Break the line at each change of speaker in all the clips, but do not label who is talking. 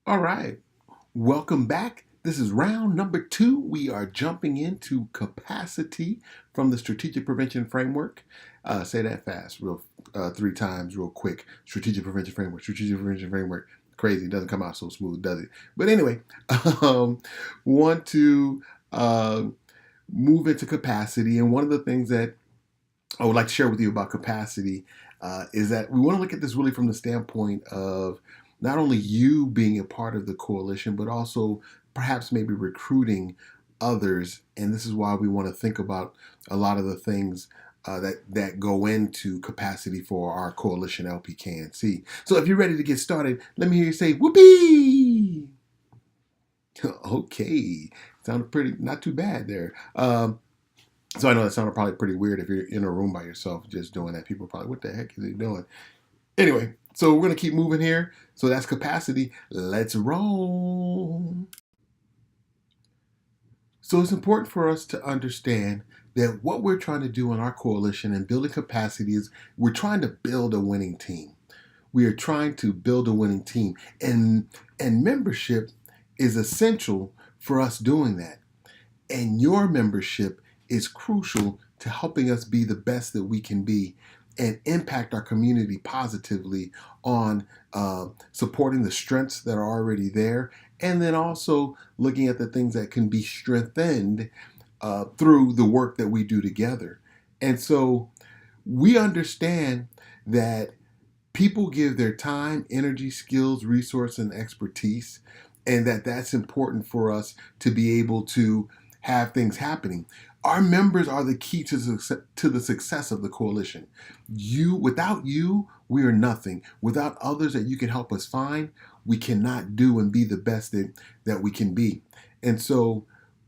All right. Welcome back. This is round number two. We are jumping into capacity from the Strategic Prevention Framework. Say that fast, real three times, real quick. Strategic Prevention Framework. Strategic Prevention Framework. Crazy. It doesn't come out so smooth, does it? But anyway, want to uh, move into capacity. And one of the things that I would like to share with you about capacity is that we want to look at this really from the standpoint of not only you being a part of the coalition, but also perhaps maybe recruiting others. And this is why we want to think about a lot of the things that go into capacity for our coalition LPKNC. So if you're ready to get started, let me hear you say whoopee. Okay, sounded pretty not too bad there. So I know that sounded probably pretty weird if you're in a room by yourself just doing that. People are probably, what the heck is he doing? Anyway, so we're going to keep moving here. So that's capacity. Let's roll. So it's important for us to understand that what we're trying to do in our coalition and building capacity is we're trying to build a winning team. We are trying to build a winning team. And membership is essential for us doing that. And your membership is crucial to helping us be the best that we can be and impact our community positively on supporting the strengths that are already there, and then also looking at the things that can be strengthened through the work that we do together. And so we understand that people give their time, energy, skills, resource, and expertise, and that's important for us to be able to have things happening. Our members are the key to the success of the coalition. Without you, we are nothing. Without others that you can help us find, we cannot do and be the best that we can be. And so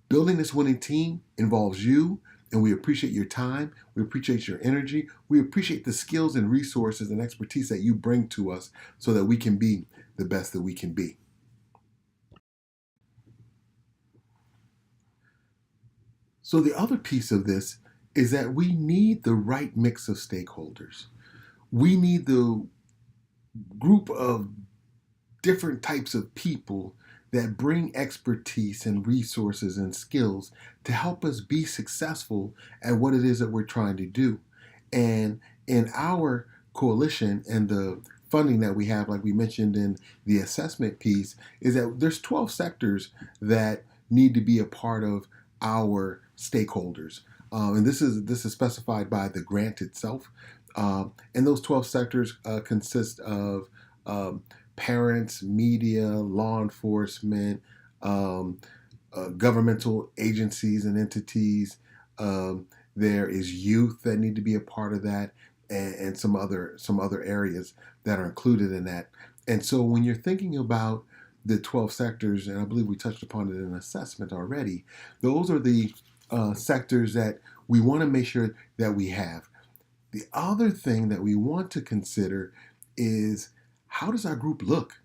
building this winning team involves you, and we appreciate your time. We appreciate your energy. We appreciate the skills and resources and expertise that you bring to us so that we can be the best that we can be. So the other piece of this is that we need the right mix of stakeholders. We need the group of different types of people that bring expertise and resources and skills to help us be successful at what it is that we're trying to do. And in our coalition and the funding that we have, like we mentioned in the assessment piece, is that there's 12 sectors that need to be a part of our stakeholders. And this is specified by the grant itself. And those 12 sectors consist of parents, media, law enforcement, governmental agencies and entities. There is youth that need to be a part of that, and some other areas that are included in that. And so when you're thinking about the 12 sectors, and I believe we touched upon it in assessment already, those are the sectors that we want to make sure that we have. The other thing that we want to consider is, how does our group look?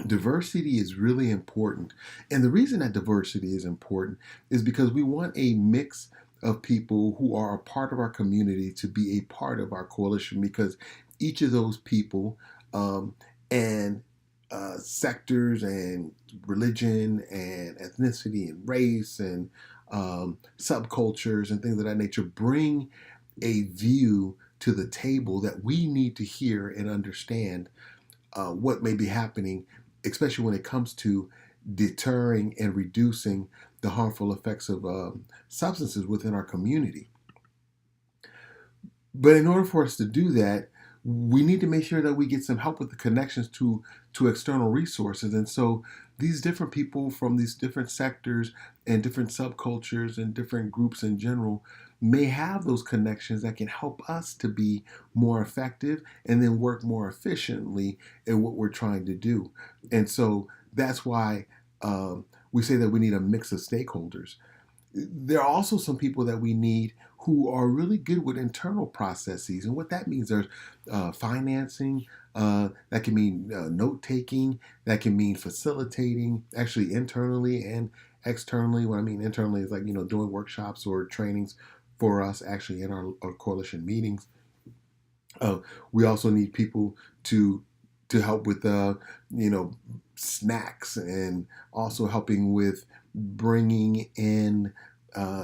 Diversity is really important. And the reason that diversity is important is because we want a mix of people who are a part of our community to be a part of our coalition, because each of those people and sectors and religion and ethnicity and race and subcultures and things of that nature bring a view to the table that we need to hear and understand what may be happening, especially when it comes to deterring and reducing the harmful effects of substances within our community. But in order for us to do that, we need to make sure that we get some help with the connections to external resources. And so these different people from these different sectors and different subcultures and different groups in general may have those connections that can help us to be more effective and then work more efficiently in what we're trying to do. And so that's why we say that we need a mix of stakeholders. There are also some people that we need who are really good with internal processes. And what that means, there's financing, that can mean note taking, that can mean facilitating, actually internally and externally. What I mean internally is like, doing workshops or trainings for us actually in our coalition meetings. We also need people to to help with you know snacks, and also helping with bringing in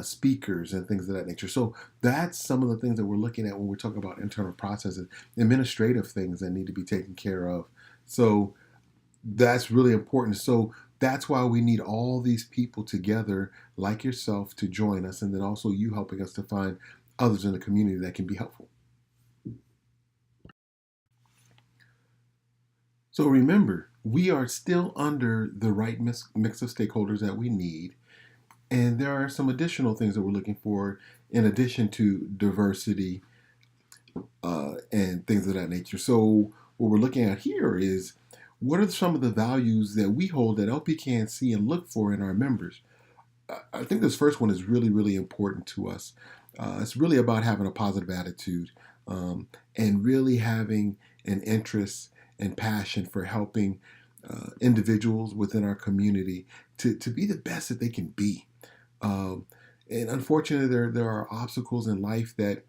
speakers and things of that nature. So that's some of the things that we're looking at when we're talking about internal processes, administrative things that need to be taken care of. So that's really important. So that's why we need all these people together, like yourself, to join us, and then also you helping us to find others in the community that can be helpful. So remember, we are still under the right mix of stakeholders that we need. And there are some additional things that we're looking for in addition to diversity and things of that nature. So what we're looking at here is what are some of the values that we hold that LP can see and look for in our members? I think this first one is really, really important to us. It's really about having a positive attitude and really having an interest and passion for helping individuals within our community to be the best that they can be. Um, and unfortunately, there are obstacles in life that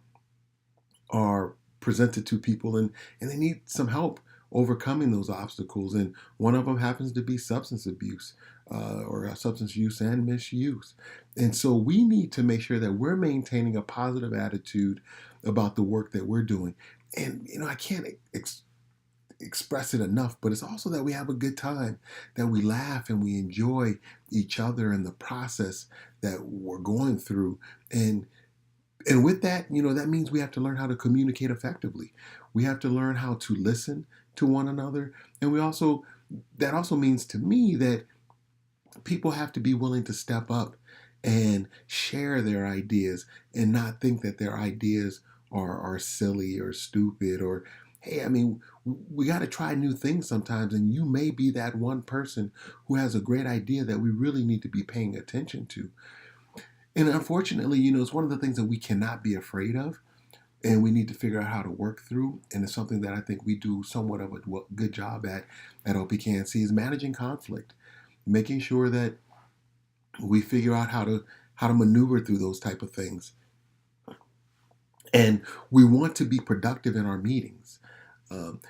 are presented to people, and they need some help overcoming those obstacles. And one of them happens to be substance abuse or substance use and misuse. And so we need to make sure that we're maintaining a positive attitude about the work that we're doing. And, I can't express it enough, but it's also that we have a good time, that we laugh and we enjoy each other and the process that we're going through. And with that, that means we have to learn how to communicate effectively. We have to learn how to listen to one another. And that also means to me that people have to be willing to step up and share their ideas and not think that their ideas are silly or stupid, or, hey, I mean, we got to try new things sometimes. And you may be that one person who has a great idea that we really need to be paying attention to. And unfortunately, it's one of the things that we cannot be afraid of, and we need to figure out how to work through. And it's something that I think we do somewhat of a good job at OPKNC, is managing conflict, making sure that we figure out how to maneuver through those type of things. And we want to be productive in our meetings.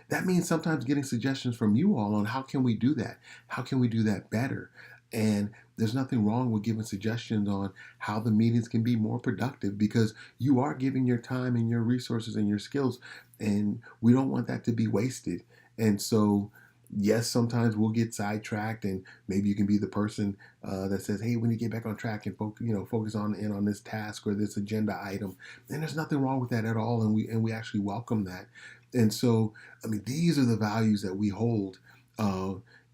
That means sometimes getting suggestions from you all on how can we do that? How can we do that better? And there's nothing wrong with giving suggestions on how the meetings can be more productive, because you are giving your time and your resources and your skills, and we don't want that to be wasted. And so, yes, sometimes we'll get sidetracked, and maybe you can be the person that says, "Hey, we need to get back on track and focus on this task or this agenda item." And there's nothing wrong with that at all, and we actually welcome that. And so, I mean, these are the values that we hold.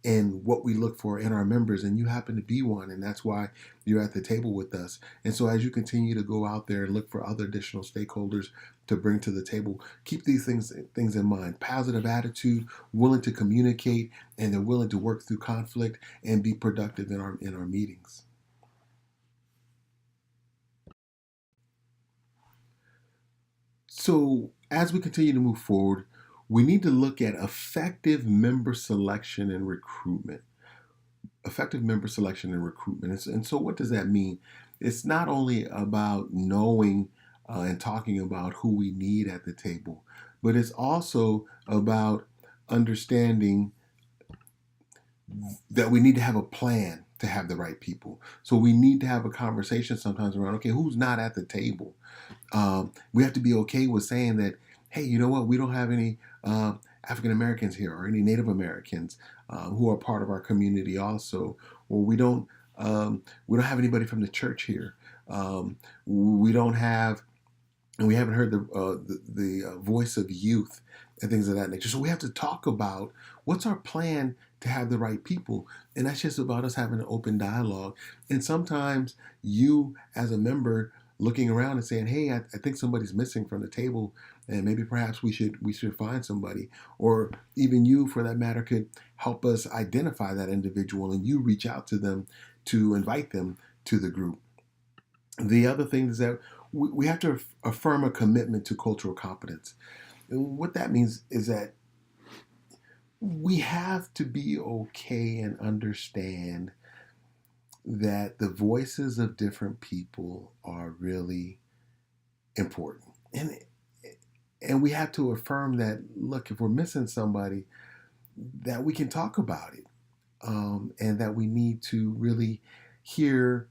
And what we look for in our members, and you happen to be one, and that's why you're at the table with us. And so as you continue to go out there and look for other additional stakeholders to bring to the table, keep these things in mind: positive attitude, willing to communicate, and they're willing to work through conflict and be productive in our meetings. So as we continue to move forward, we need to look at effective member selection and recruitment. Effective member selection and recruitment. And so, what does that mean? It's not only about knowing and talking about who we need at the table, but it's also about understanding that we need to have a plan to have the right people. So we need to have a conversation sometimes around, okay, who's not at the table? We have to be okay with saying that, hey, you know what? We don't have any African Americans here, or any Native Americans who are part of our community also, or we don't have anybody from the church here. We don't have, and we haven't heard the voice of youth and things of that nature. So we have to talk about what's our plan to have the right people, and that's just about us having an open dialogue. And sometimes you, as a member, looking around and saying, "Hey, I think somebody's missing from the table, and maybe perhaps we should find somebody," or even you, for that matter, could help us identify that individual, and you reach out to them to invite them to the group. The other thing is that we have to affirm a commitment to cultural competence. And what that means is that we have to be okay and understand that the voices of different people are really important. And we have to affirm that, look, if we're missing somebody, that we can talk about it, and that we need to really hear.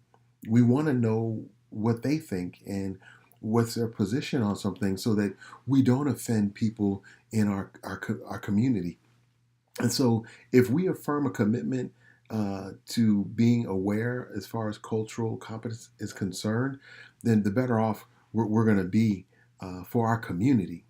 We want to know what they think and what's their position on something, so that we don't offend people in our community. And so, if we affirm a commitment to being aware as far as cultural competence is concerned, then the better off we're going to be for our community.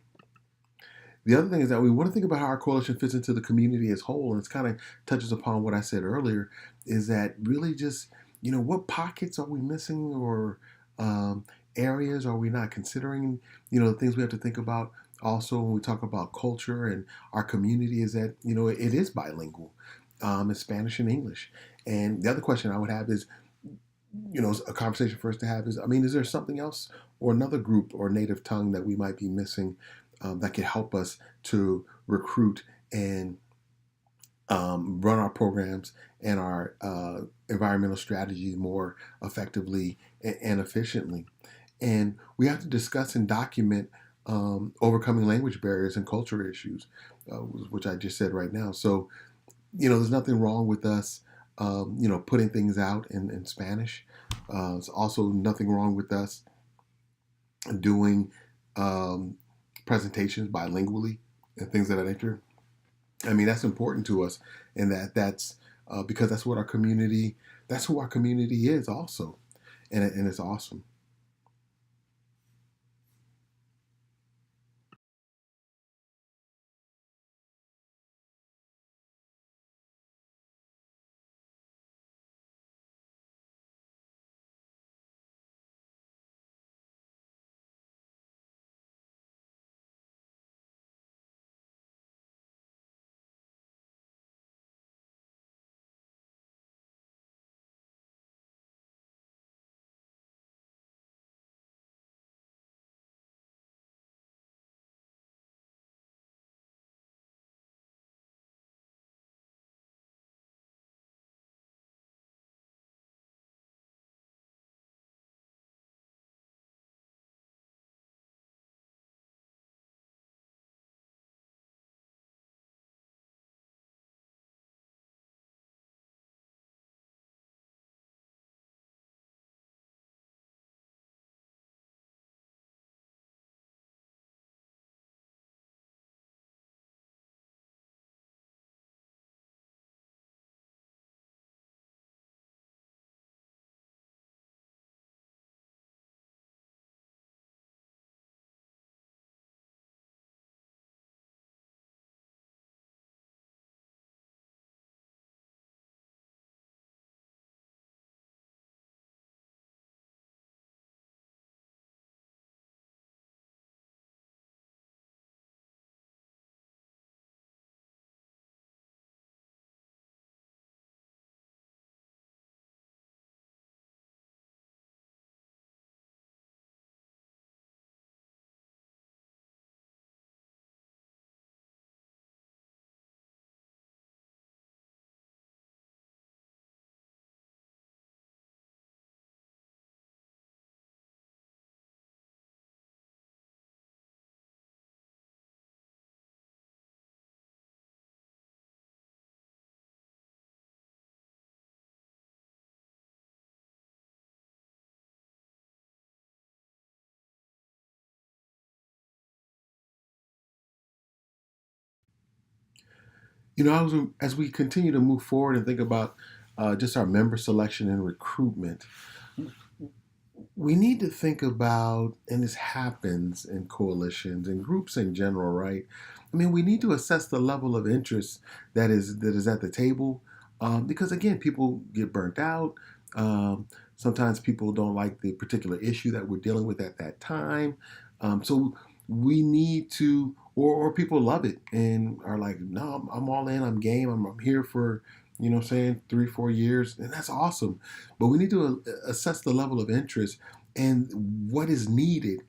The other thing is that we want to think about how our coalition fits into the community as a whole, and it's kind of touches upon what I said earlier. Is that really just, what pockets are we missing, or um, areas are we not considering? The things we have to think about also when we talk about culture and our community is that it is bilingual, it's Spanish and English. And the other question I would have is, a conversation for us to have is, I mean, is there something else or another group or native tongue that we might be missing, that could help us to recruit and run our programs and our environmental strategies more effectively and efficiently? And we have to discuss and document overcoming language barriers and culture issues, which I just said right now. So, there's nothing wrong with us, putting things out in Spanish. There's also nothing wrong with us doing um, presentations bilingually and things of that nature. I mean, that's important to us, and that's because that's who our community is also, and it's awesome. As we continue to move forward and think about just our member selection and recruitment, we need to think about, and this happens in coalitions and groups in general, right? I mean, we need to assess the level of interest that is at the table, because again, people get burnt out. Sometimes people don't like the particular issue that we're dealing with at that time. So we need to, or people love it and are like, no, I'm all in, I'm game, I'm here for, saying 3, 4 years, and that's awesome. But we need to assess the level of interest and what is needed,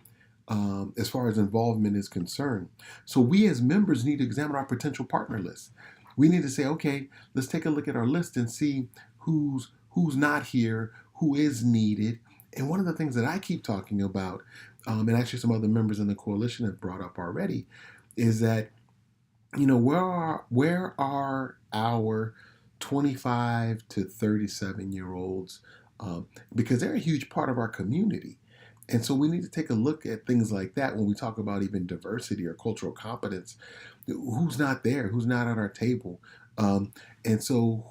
as far as involvement is concerned. So we as members need to examine our potential partner list. We need to say, okay, let's take a look at our list and see who's not here, who is needed. And one of the things that I keep talking about, and actually some other members in the coalition have brought up already, is that where are our 25 to 37 year olds, um, because they're a huge part of our community. And so we need to take a look at things like that when we talk about even diversity or cultural competence. Who's not there? Who's not at our table? Um, and so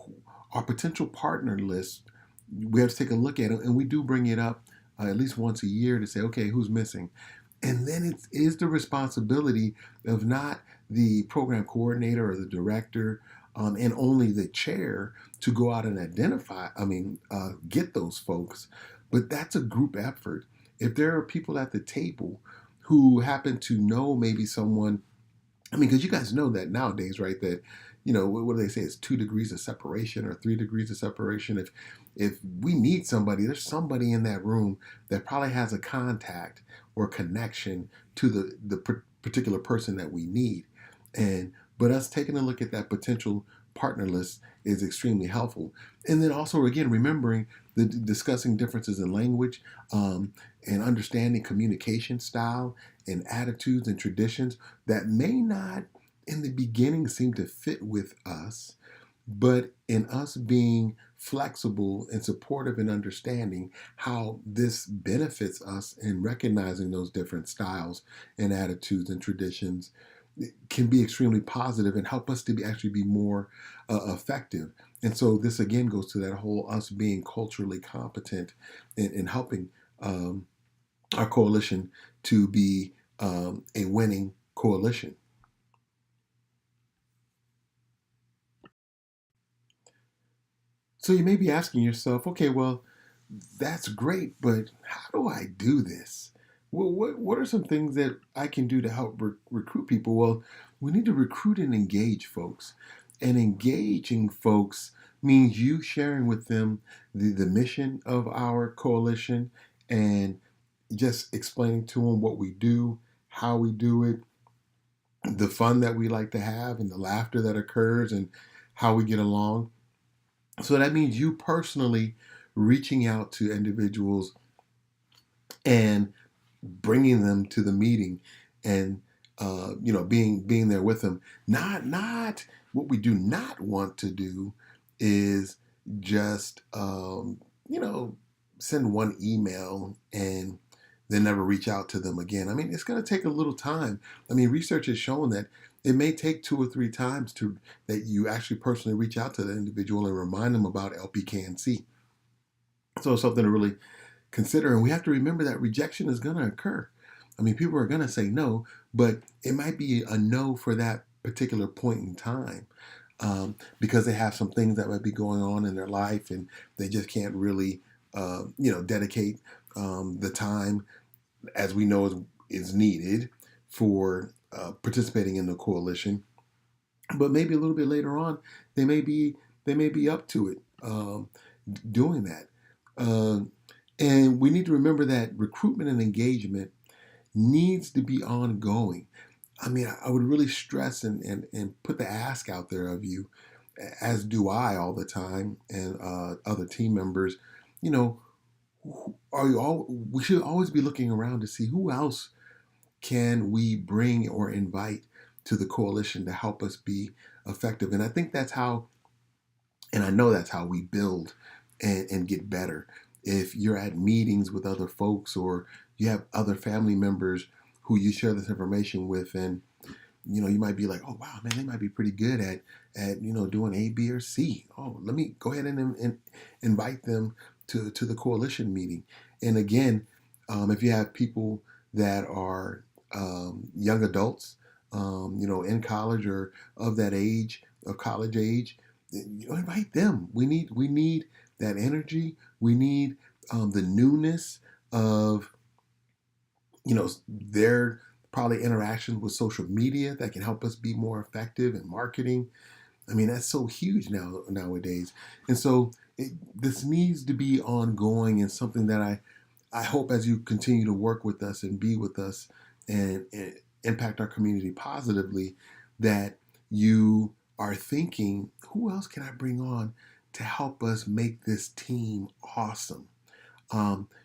our potential partner list, we have to take a look at it, and we do bring it up at least once a year to say, okay, who's missing? And then it is the responsibility of not the program coordinator or the director, and only the chair to go out and get those folks. But that's a group effort. If there are people at the table who happen to know maybe someone, because you guys know that nowadays, right? That what do they say? It's 2 degrees of separation or 3 degrees of separation. If we need somebody, there's somebody in that room that probably has a contact or connection to the particular person that we need. And but us taking a look at that potential partner list is extremely helpful. And then also again remembering the discussing differences in language, and understanding communication style and attitudes and traditions that may not in the beginning seem to fit with us, but in us being flexible and supportive and understanding how this benefits us in recognizing those different styles and attitudes and traditions can be extremely positive and help us to actually be more effective. And so this again goes to that whole us being culturally competent in helping our coalition to be a winning coalition. So you may be asking yourself, okay, well, that's great, but how do I do this? Well, what are some things that I can do to help recruit people? Well, we need to recruit and engage folks. And engaging folks means you sharing with them the mission of our coalition and just explaining to them what we do, how we do it, the fun that we like to have, and the laughter that occurs, and how we get along. So that means you personally reaching out to individuals and bringing them to the meeting, and being there with them. Not what we do not want to do is just send one email and then never reach out to them again. I mean, it's going to take a little time. I mean, research has shown that it may take 2 or 3 times to that you actually personally reach out to the individual and remind them about LPKNC. So it's something to really consider. And we have to remember that rejection is going to occur. I mean, people are going to say no, but it might be a no for that particular point in time, because they have some things that might be going on in their life and they just can't really, dedicate the time as we know is needed for participating in the coalition. But maybe a little bit later on, they may be up to it, doing that. Uh, and we need to remember that recruitment and engagement needs to be ongoing. I mean, I would really stress and put the ask out there of you, as do I all the time, and other team members. You know, are you all? We should always be looking around to see who else can we bring or invite to the coalition to help us be effective. And I think that's how, and I know that's how we build and get better. If you're at meetings with other folks or you have other family members who you share this information with, and you might be like, oh wow, man, they might be pretty good at doing A, B, or C. Oh, let me go ahead and invite them to the coalition meeting. And again, if you have people that are young adults, in college or of that age, of college age, invite them. We need that energy. We need the newness of their probably interactions with social media that can help us be more effective in marketing. I mean, that's so huge nowadays. And so this needs to be ongoing, and something that I hope as you continue to work with us and be with us and impact our community positively, that you are thinking, who else can I bring on to help us make this team awesome?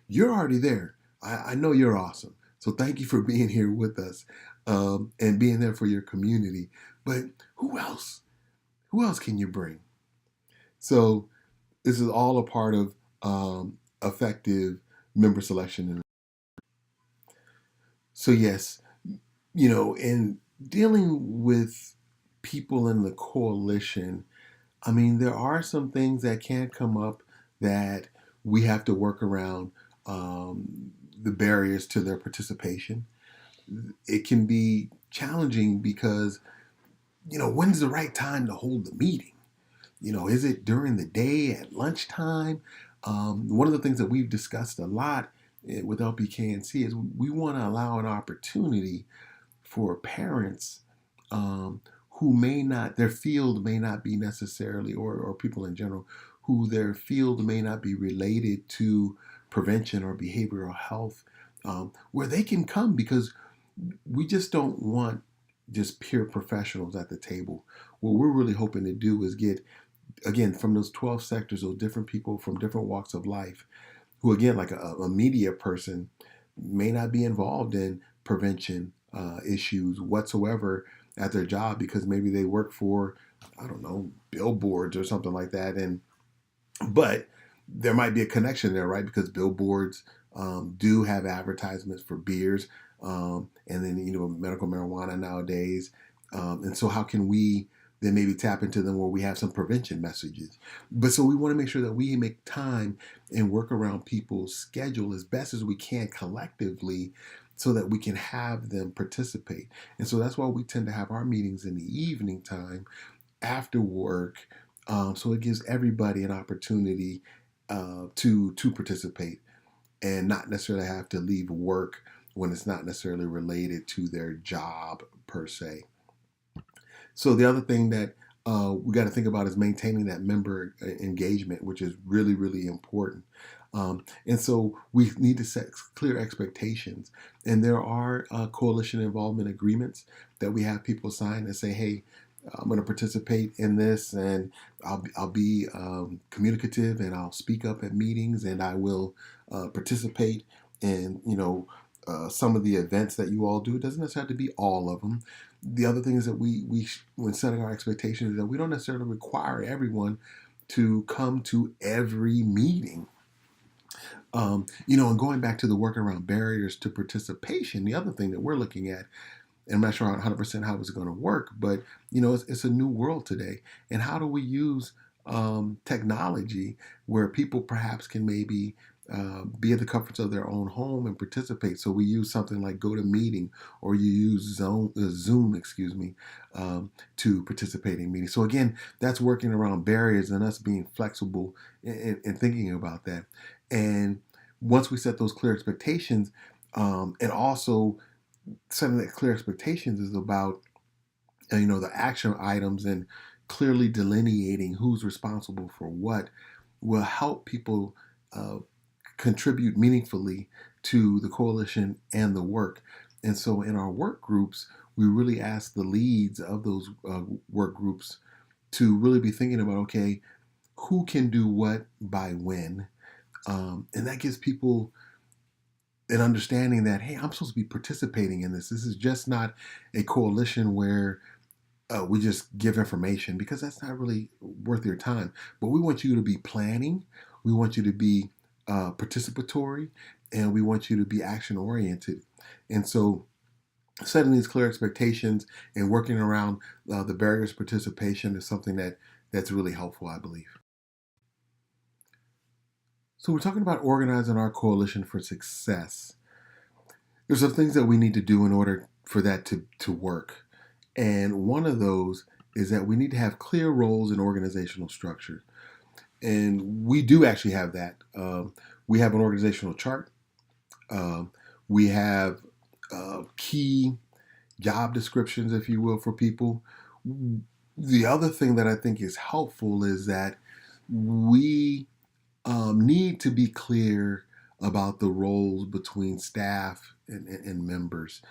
You're already there. I know you're awesome. So thank you for being here with us, and being there for your community. But who else? Who else can you bring? So this is all a part of effective member selection. So yes, in dealing with people in the coalition, I mean, there are some things that can come up that we have to work around, the barriers to their participation. It can be challenging because, when's the right time to hold the meeting? Is it during the day at lunchtime? One of the things that we've discussed a lot with LPKNC is we want to allow an opportunity for parents, who may not, their field may not be necessarily, or people in general, who their field may not be related to prevention or behavioral health, where they can come, because we just don't want just peer professionals at the table. What we're really hoping to do is get, again, from those 12 sectors, those different people from different walks of life, who, again, like a media person, may not be involved in prevention issues whatsoever at their job, because maybe they work for, I don't know, billboards or something like that. But there might be a connection there, right? Because billboards do have advertisements for beers, and then, medical marijuana nowadays. And so how can we then maybe tap into them where we have some prevention messages? But so we want to make sure that we make time and work around people's schedule as best as we can collectively, so that we can have them participate. And so that's why we tend to have our meetings in the evening time after work, so it gives everybody an opportunity to participate, and not necessarily have to leave work when it's not necessarily related to their job per se. So the other thing that we got to think about is maintaining that member engagement, which is really, really important. And so we need to set clear expectations. And there are coalition involvement agreements that we have people sign and say, hey, I'm going to participate in this, and I'll be communicative, and I'll speak up at meetings, and I will participate in some of the events that you all do. It doesn't necessarily have to be all of them. The other thing is that we when setting our expectations, is that we don't necessarily require everyone to come to every meeting. And going back to the work around barriers to participation, the other thing that we're looking at, and I'm not sure 100% how it's going to work, but it's a new world today. And how do we use technology where people perhaps can maybe be at the comforts of their own home and participate? So we use something like GoToMeeting, or you use Zoom, to participate in meetings. So again, that's working around barriers and us being flexible and thinking about that. And once we set those clear expectations, and also setting that clear expectations is about the action items, and clearly delineating who's responsible for what, will help people contribute meaningfully to the coalition and the work. And so in our work groups, we really ask the leads of those work groups to really be thinking about, okay, who can do what by when, and that gives people an understanding that, hey, I'm supposed to be participating in this. This is just not a coalition where we just give information, because that's not really worth your time. But we want you to be planning. We want you to be participatory, and we want you to be action oriented. And so setting these clear expectations and working around the barriers to participation is something that's really helpful, I believe. So we're talking about organizing our coalition for success. There's some things that we need to do in order for that to work. And one of those is that we need to have clear roles in organizational structure. And we do actually have that. We have an organizational chart. We have key job descriptions, if you will, for people. The other thing that I think is helpful is that we need to be clear about the roles between staff and members.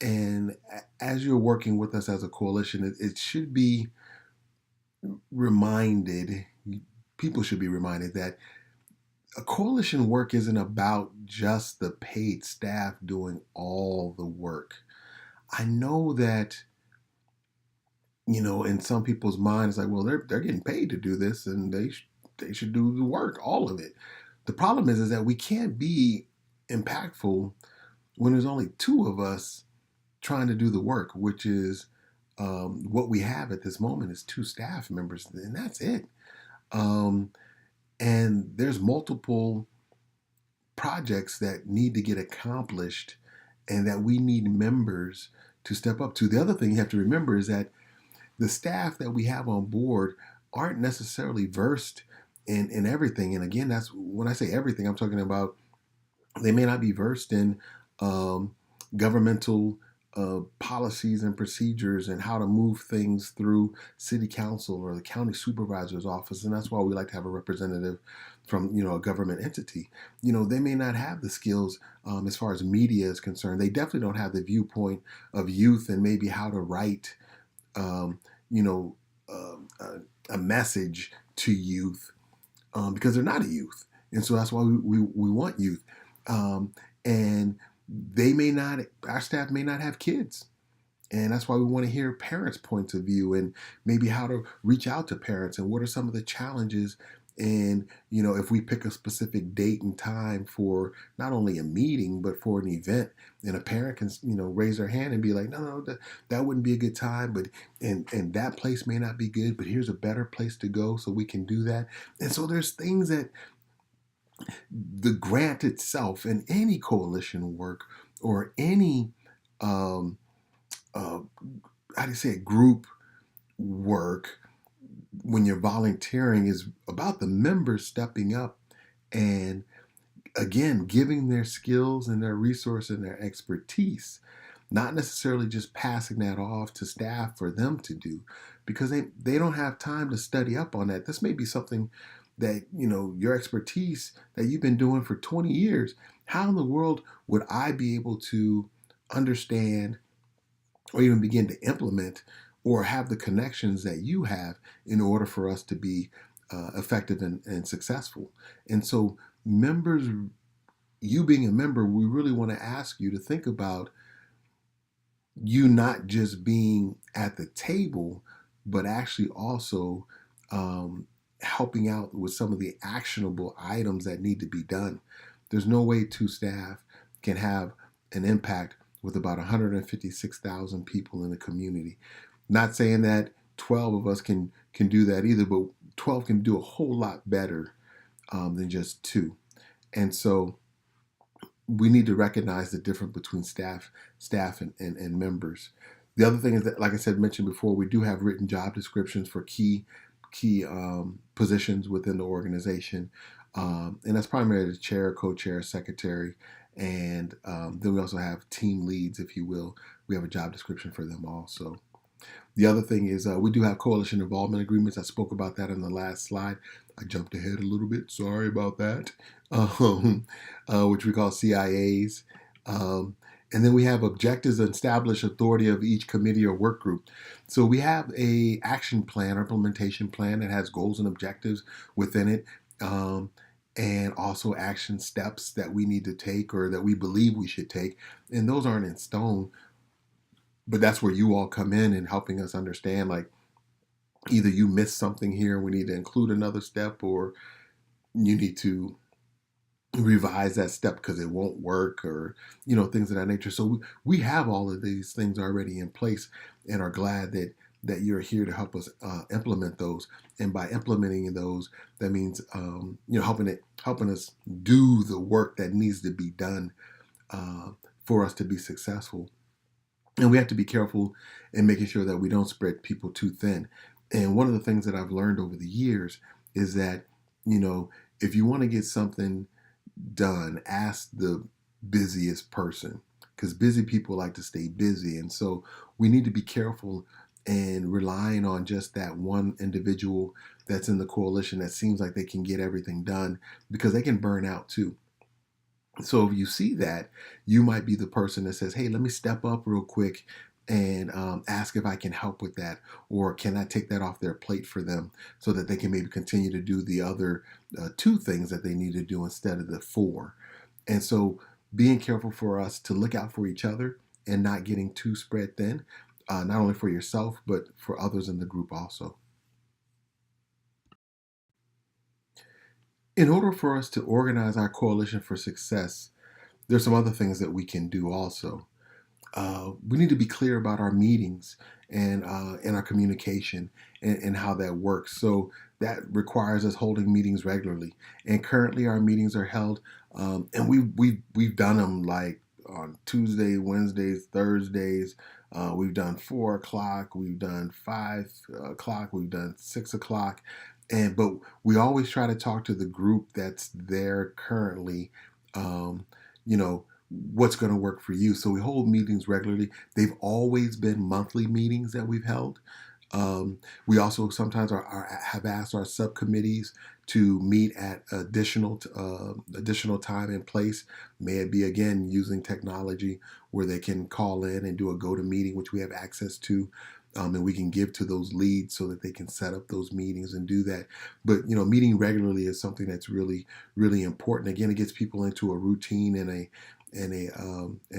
And as you're working with us as a coalition, it should be reminded, people should be reminded, that a coalition work isn't about just the paid staff doing all the work. I know that in some people's minds, like, well, they're getting paid to do this, and they should do the work, all of it. The problem is that we can't be impactful when there's only two of us trying to do the work, which is what we have at this moment is two staff members, and that's it. Um, and there's multiple projects that need to get accomplished, and that we need members to step up to. The other thing you have to remember is that the staff that we have on board aren't necessarily versed in everything. And again, that's when I say everything, I'm talking about they may not be versed in um, governmental policies and procedures and how to move things through city council or the county supervisor's office. And that's why we like to have a representative from a government entity. They may not have the skills as far as media is concerned. They definitely don't have the viewpoint of youth and maybe how to write um, you know, a message to youth because they're not a youth. And so that's why we want youth. And they may not, our staff may not have kids. And that's why we want to hear parents' points of view and maybe how to reach out to parents and what are some of the challenges. And, if we pick a specific date and time for not only a meeting, but for an event, and a parent can, raise their hand and be like, no, that wouldn't be a good time, but, and that place may not be good, but here's a better place to go so we can do that. And so there's things that the grant itself and any coalition work or any, um, how do you say it, group work when you're volunteering is about the members stepping up and again giving their skills and their resource and their expertise, not necessarily just passing that off to staff for them to do because they don't have time to study up on that. This may be something that your expertise that you've been doing for 20 years. How in the world would I be able to understand or even begin to implement or have the connections that you have in order for us to be effective and successful? And so, members, you being a member, we really want to ask you to think about you not just being at the table, but actually also helping out with some of the actionable items that need to be done. There's no way two staff can have an impact with about 156,000 people in the community. Not saying that 12 of us can do that either, but 12 can do a whole lot better than just two. And so we need to recognize the difference between staff and members. The other thing is that, like I said, mentioned before, we do have written job descriptions for key positions within the organization, and that's primarily the chair, co-chair, secretary, and then we also have team leads, if you will. We have a job description for them also. The other thing is we do have coalition involvement agreements. I spoke about that in the last slide. I jumped ahead a little bit. Sorry about that. Which we call CIAs. And then we have objectives and established authority of each committee or work group. So we have a action plan or implementation plan that has goals and objectives within it. And also action steps that we need to take or that we believe we should take. And those aren't in stone, but that's where you all come in and helping us understand, like, either you missed something here, we need to include another step, or you need to revise that step because it won't work, or things of that nature. So we have all of these things already in place and are glad that you're here to help us implement those. And by implementing those, that means helping us do the work that needs to be done for us to be successful. And we have to be careful in making sure that we don't spread people too thin. And one of the things that I've learned over the years is that, if you want to get something done, ask the busiest person, because busy people like to stay busy. And so we need to be careful and relying on just that one individual that's in the coalition that seems like they can get everything done, because they can burn out too. So if you see that, you might be the person that says, hey, let me step up real quick and ask if I can help with that, or can I take that off their plate for them so that they can maybe continue to do the other two things that they need to do instead of the four. And so being careful for us to look out for each other and not getting too spread thin. not only for yourself, but for others in the group also. In order for us to organize our coalition for success, there's some other things that we can do also. We need to be clear about our meetings and our communication and how that works. So that requires us holding meetings regularly. And currently, our meetings are held, and we've done them like on Tuesday, Wednesdays, Thursdays. We've done 4 o'clock. We've done 5 o'clock. We've done 6 o'clock. But we always try to talk to the group that's there currently. Um, you know, what's going to work for you. So we hold meetings regularly. They've always been monthly meetings that we've held. We also sometimes have asked our subcommittees to meet at additional time and place. May it be again using technology where they can call in and do a go to meeting, which we have access to. And we can give to those leads so that they can set up those meetings and do that. But meeting regularly is something that's really, really important. Again, it gets people into a routine and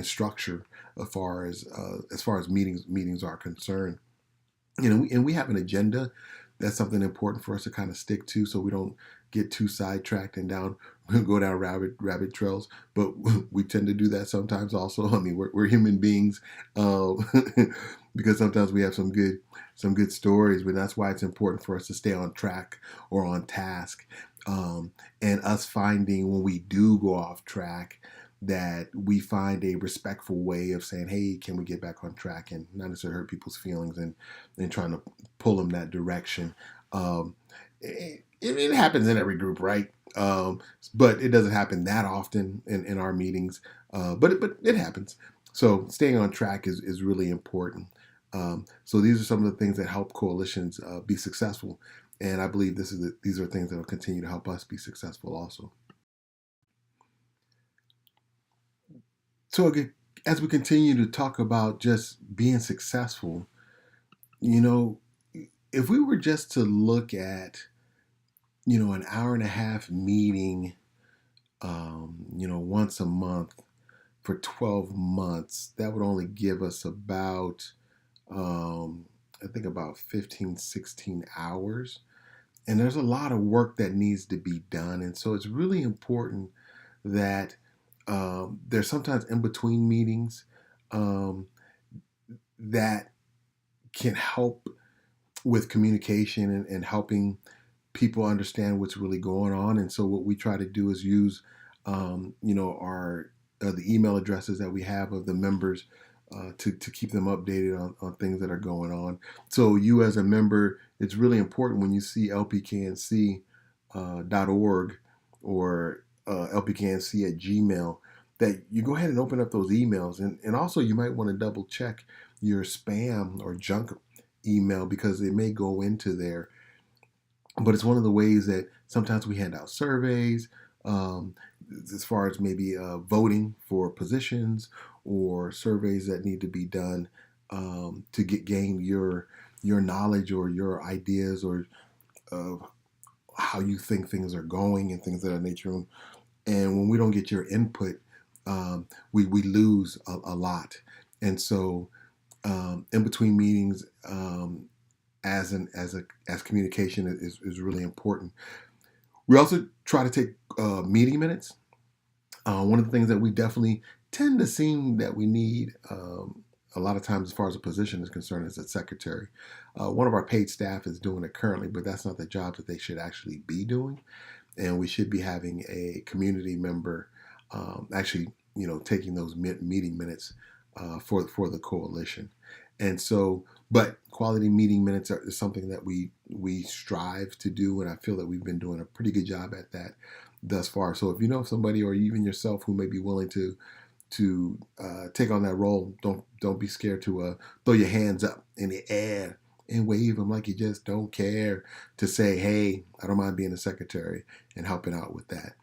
structure as far as meetings are concerned. And we have an agenda. That's something important for us to kind of stick to, so we don't get too sidetracked and go down rabbit trails. But we tend to do that sometimes. Also, I mean, we're human beings, uh, because sometimes we have some good stories. But that's why it's important for us to stay on track or on task, and us finding when we do go off track, that we find a respectful way of saying, hey, can we get back on track, and not necessarily hurt people's feelings and trying to pull them that direction. Um, it happens in every group, right? But it doesn't happen that often in our meetings. But it happens. So staying on track is really important. So these are some of the things that help coalitions be successful, and I believe these are things that will continue to help us be successful also. So again, as we continue to talk about just being successful, you know, if we were just to look at, an hour and a half meeting, once a month for 12 months, that would only give us about, I think about 15, 16 hours. And there's a lot of work that needs to be done. And so it's really important that there's sometimes in between meetings um, that can help with communication and helping people understand what's really going on. And so what we try to do is use, our the email addresses that we have of the members to keep them updated on things that are going on. So you as a member, it's really important when you see lpknc.org or lpknc at Gmail, that you go ahead and open up those emails. And also you might want to double check your spam or junk email, because it may go into there. But it's one of the ways that sometimes we hand out surveys, um, as far as maybe voting for positions, or surveys that need to be done to gain your knowledge or your ideas, or uh, how you think things are going and things of that nature. And when we don't get your input, we lose a lot. And so in between meetings, as communication is really important. We also try to take meeting minutes. One of the things that we definitely tend to seem that we need a lot of times, as far as a position is concerned, is a secretary. One of our paid staff is doing it currently, but that's not the job that they should actually be doing. And we should be having a community member actually, taking those meeting minutes for the coalition. And so, but quality meeting minutes is something that we strive to do, and I feel that we've been doing a pretty good job at that thus far. So if you know somebody, or even yourself, who may be willing to take on that role, don't be scared to throw your hands up in the air and wave them like you just don't care, to say, hey, I don't mind being a secretary and helping out with that.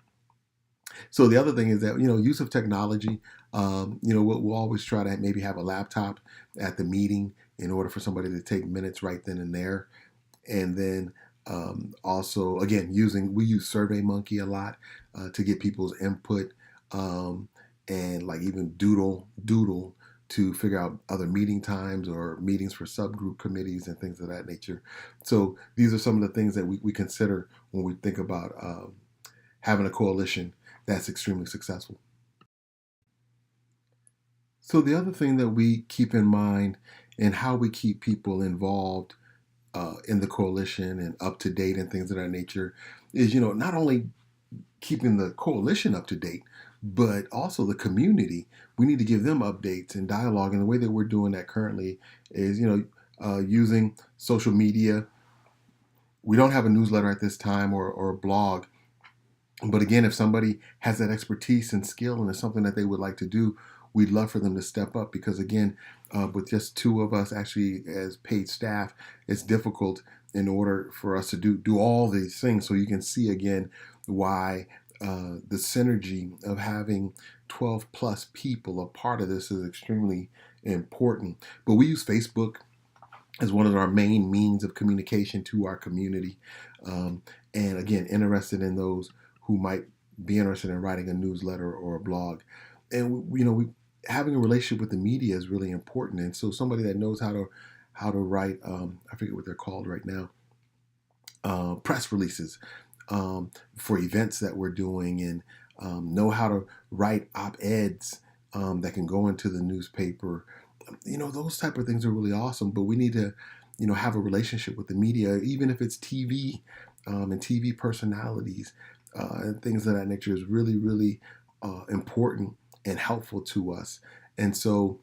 So the other thing is that, use of technology. We'll always try to maybe have a laptop at the meeting in order for somebody to take minutes right then and there. And then also, again, we use SurveyMonkey a lot to get people's input, and like even Doodle to figure out other meeting times or meetings for subgroup committees and things of that nature. So these are some of the things that we consider when we think about having a coalition that's extremely successful. So the other thing that we keep in mind and how we keep people involved in the coalition and up to date and things of that nature is, not only keeping the coalition up to date, but also the community. We need to give them updates and dialogue. And the way that we're doing that currently is, using social media. We don't have a newsletter at this time or a blog. But again, if somebody has that expertise and skill and it's something that they would like to do, we'd love for them to step up because, again, with just two of us actually as paid staff, it's difficult in order for us to do all these things. So you can see again why the synergy of having 12 plus people a part of this is extremely important. But we use Facebook as one of our main means of communication to our community. And again, interested in those who might be interested in writing a newsletter or a blog. And having a relationship with the media is really important. And so somebody that knows how to write, I forget what they're called right now, press releases for events that we're doing, and know how to write op-eds that can go into the newspaper. Those type of things are really awesome, but we need to, have a relationship with the media, even if it's TV and TV personalities and things of that nature is really, really important and helpful to us. And so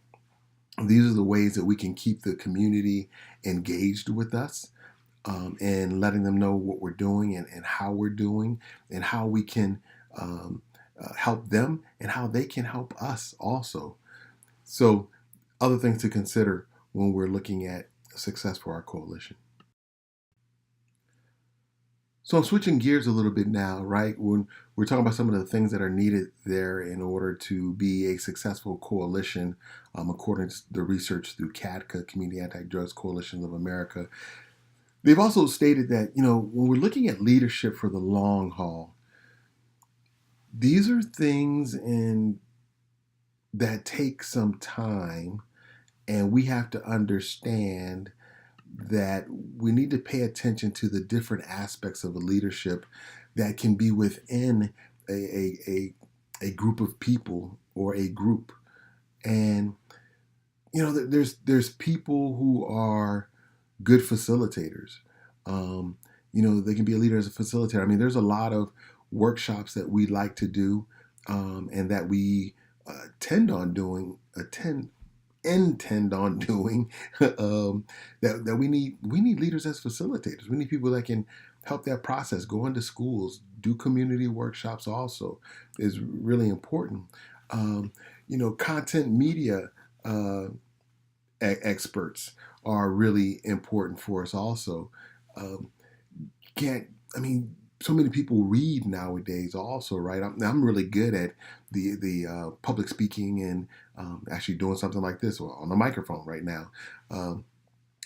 these are the ways that we can keep the community engaged with us and letting them know what we're doing and how we're doing and how we can help them and how they can help us also. So other things to consider when we're looking at success for our coalition. So I'm switching gears a little bit now, right? When we're talking about some of the things that are needed there in order to be a successful coalition, according to the research through CADCA, Community Anti-Drugs Coalitions of America, they've also stated that, when we're looking at leadership for the long haul, these are things that take some time, and we have to understand that we need to pay attention to the different aspects of a leadership that can be within a group of people or a group. And there's people who are good facilitators. They can be a leader as a facilitator. I mean, there's a lot of workshops that we like to do and that we intend on doing that we need leaders as facilitators. We need people that can help that process, go into schools, do community workshops also is really important. Content media experts are really important for us also. Can't I mean So many people read nowadays also, right? I'm really good at the public speaking and actually doing something like this on the microphone right now.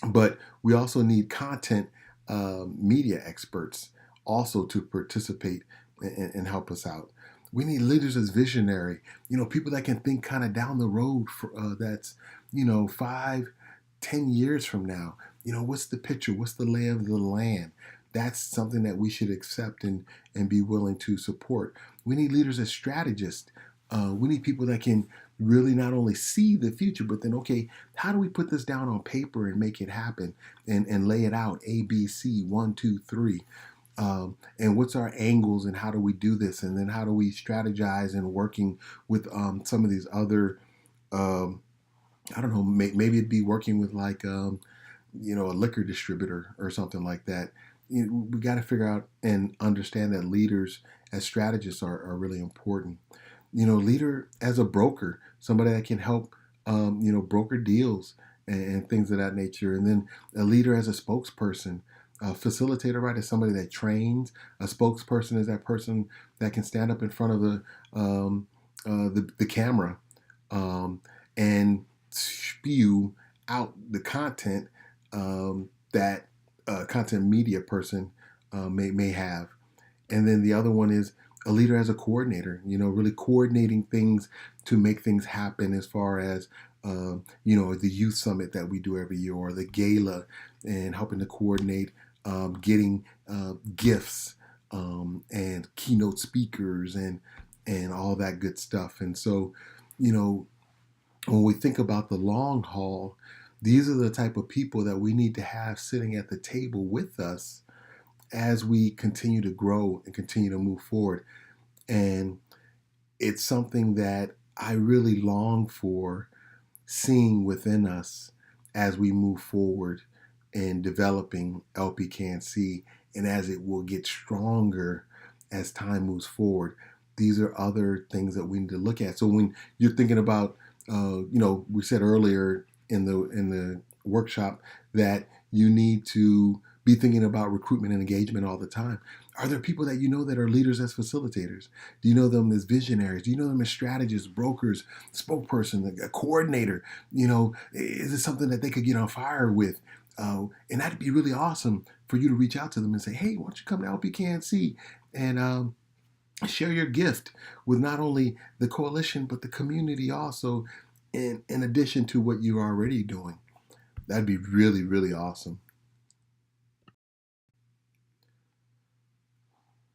But we also need content media experts also to participate and help us out. We need leaders as visionary, people that can think kind of down the road for that's 5-10 years from now. What's the picture? What's the lay of the land? That's something that we should accept and be willing to support. We need leaders as strategists. We need people that can really not only see the future, but then, okay, how do we put this down on paper and make it happen and lay it out, A, B, C, 1, 2, 3. And what's our angles and how do we do this? And then how do we strategize in working with some of these other, I don't know, maybe it'd be working with like, a liquor distributor or something like that. We got to figure out and understand that leaders as strategists are really important. Leader as a broker, somebody that can help, broker deals and things of that nature. And then a leader as a spokesperson. A facilitator, right, is somebody that trains. A spokesperson is that person that can stand up in front of the camera and spew out the content that content media person may have. And then the other one is a leader as a coordinator, really coordinating things to make things happen as far as the youth summit that we do every year, or the gala, and helping to coordinate getting gifts and keynote speakers and all that good stuff. And so, you know, when we think about the long haul, these are the type of people that we need to have sitting at the table with us as we continue to grow and continue to move forward. And it's something that I really long for seeing within us as we move forward in developing LPCAN-C, and as it will get stronger as time moves forward. These are other things that we need to look at. So when you're thinking about, we said earlier in the workshop that you need to be thinking about recruitment and engagement all the time. Are there people that you know that are leaders as facilitators? Do you know them as visionaries? Do you know them as strategists, brokers, spokesperson, a coordinator? Is it something that they could get on fire with? And that'd be really awesome for you to reach out to them and say, hey, why don't you come to LPCAN-C and share your gift with not only the coalition, but the community also, in addition to what you're already doing. That'd be really, really awesome.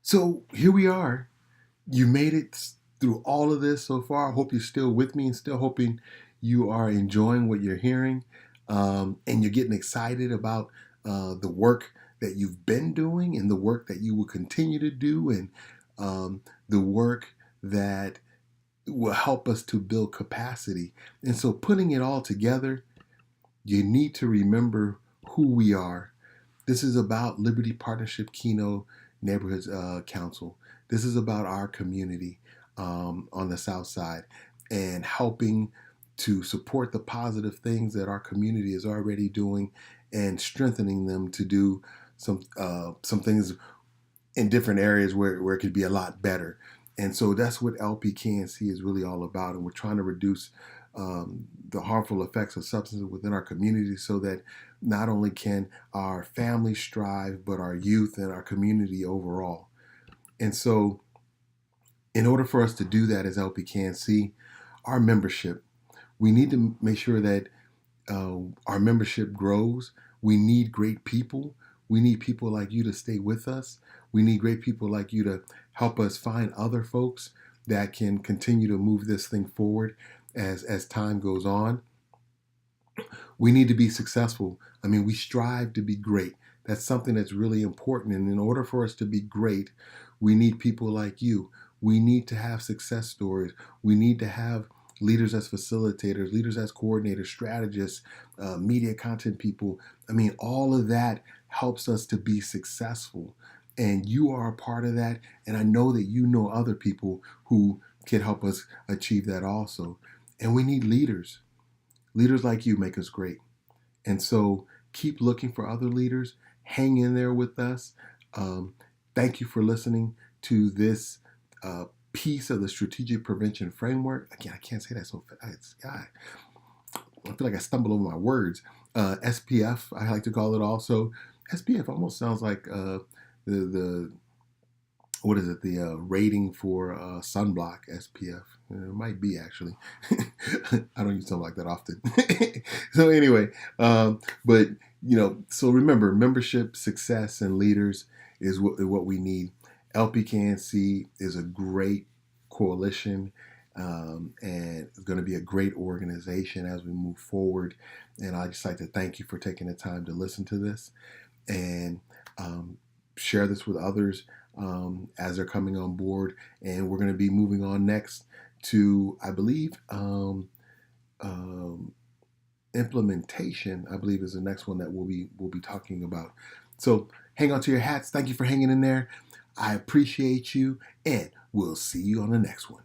So here we are. You made it through all of this so far. I hope you're still with me and still hoping you are enjoying what you're hearing, and you're getting excited about the work that you've been doing and the work that you will continue to do, and the work that will help us to build capacity. And so putting it all together, you need to remember who we are. This is about Liberty Partnership Keno Neighborhoods Council. This is about our community on the South Side, and helping to support the positive things that our community is already doing, and strengthening them to do some things in different areas where it could be a lot better. And so that's what LPCAN-C is really all about. And we're trying to reduce the harmful effects of substances within our community, so that not only can our families strive, but our youth and our community overall. And so in order for us to do that as LPCAN-C, our membership, we need to make sure that our membership grows. We need great people. We need people like you to stay with us. We need great people like you to help us find other folks that can continue to move this thing forward as time goes on. We need to be successful. I mean, we strive to be great. That's something that's really important. And in order for us to be great, we need people like you. We need to have success stories. We need to have leaders as facilitators, leaders as coordinators, strategists, media content people. I mean, all of that helps us to be successful. And you are a part of that. And I know that you know other people who can help us achieve that also. And we need leaders. Leaders like you make us great. And so keep looking for other leaders. Hang in there with us. Thank you for listening to this piece of the Strategic Prevention Framework. Again, I can't say that so fast. God, I feel like I stumbled over my words. SPF, I like to call it also. SPF almost sounds like the what is it? The rating for sunblock, SPF. It might be, actually. I don't use something like that often. So anyway, but so remember, membership, success, and leaders is what we need. LPCAN-C is a great coalition, and it's going to be a great organization as we move forward. And I'd just like to thank you for taking the time to listen to this, and share this with others as they're coming on board. And we're going to be moving on next to, I believe, implementation. I believe is the next one that we'll be talking about. So hang on to your hats. Thank you for hanging in there. I appreciate you, and we'll see you on the next one.